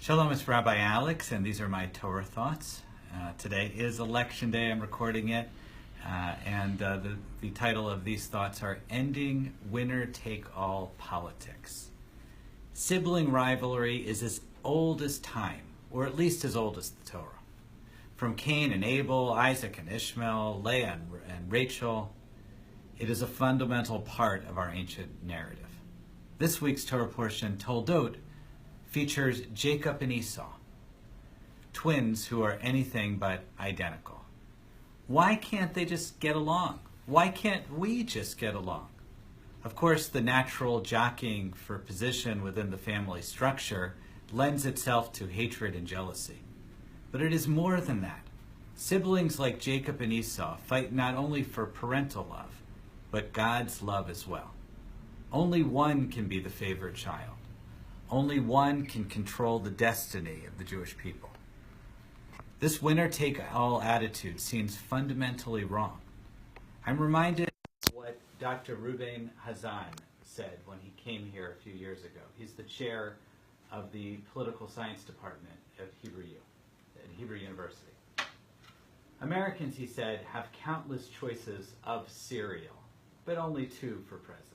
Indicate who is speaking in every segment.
Speaker 1: Shalom, it's Rabbi Alex, and these are my Torah thoughts. Today is Election Day. I'm recording it, and the title of these thoughts are Ending Winner-Take-All Politics. Sibling rivalry is as old as time, or at least as old as the Torah. From Cain and Abel, Isaac and Ishmael, Leah and Rachel, it is a fundamental part of our ancient narrative. This week's Torah portion, Toldot, features Jacob and Esau, twins who are anything but identical. Why can't they just get along? Why can't we just get along? Of course, the natural jockeying for position within the family structure lends itself to hatred and jealousy. But it is more than that. Siblings like Jacob and Esau fight not only for parental love, but God's love as well. Only one can be the favored child. Only one can control the destiny of the Jewish people. This winner-take-all attitude seems fundamentally wrong. I'm reminded of what Dr. Ruben Hazan said when he came here a few years ago. He's the chair of the political science department at Hebrew University. Americans, he said, have countless choices of cereal, but only two for president.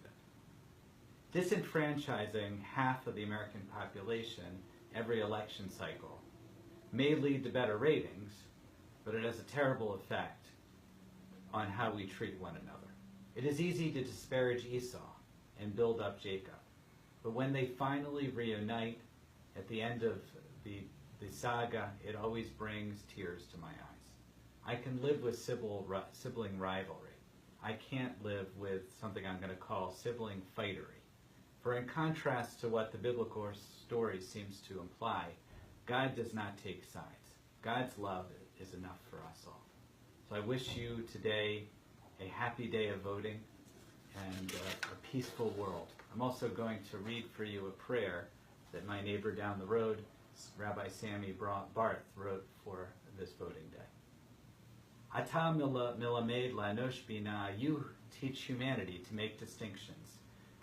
Speaker 1: Disenfranchising half of the American population every election cycle may lead to better ratings, but it has a terrible effect on how we treat one another. It is easy to disparage Esau and build up Jacob, but when they finally reunite at the end of the saga, it always brings tears to my eyes. I can live with sibling rivalry. I can't live with something I'm going to call sibling fightery. For in contrast to what the biblical story seems to imply, God does not take sides. God's love is enough for us all. So I wish you today a happy day of voting and a peaceful world. I'm also going to read for you a prayer that my neighbor down the road, Rabbi Sammy Barth, wrote for this voting day. Ata milamed la'anosh bina, you teach humanity to make distinctions.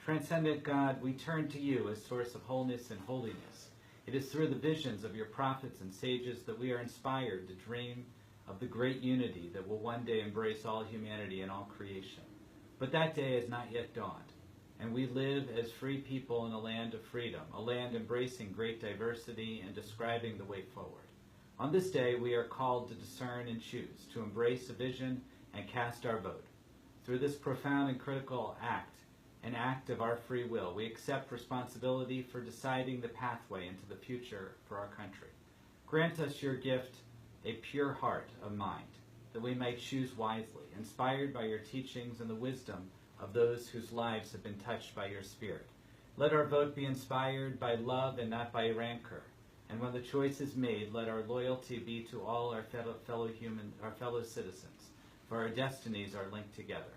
Speaker 1: Transcendent God, we turn to you as source of wholeness and holiness. It is through the visions of your prophets and sages that we are inspired to dream of the great unity that will one day embrace all humanity and all creation. But that day has not yet dawned, and we live as free people in a land of freedom, a land embracing great diversity and describing the way forward. On this day, we are called to discern and choose, to embrace a vision and cast our vote. Through this profound and critical act, an act of our free will, we accept responsibility for deciding the pathway into the future for our country. Grant us your gift, a pure heart of mind, that we might choose wisely, inspired by your teachings and the wisdom of those whose lives have been touched by your Spirit. Let our vote be inspired by love and not by rancor. And when the choice is made, let our loyalty be to all our fellow citizens, for our destinies are linked together.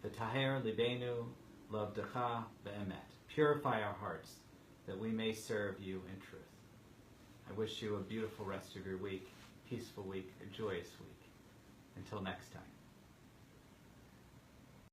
Speaker 1: V'taher libenu L'avdecha be'emet. Purify our hearts that we may serve you in truth. I wish you a beautiful rest of your week, peaceful week, a joyous week. Until next time.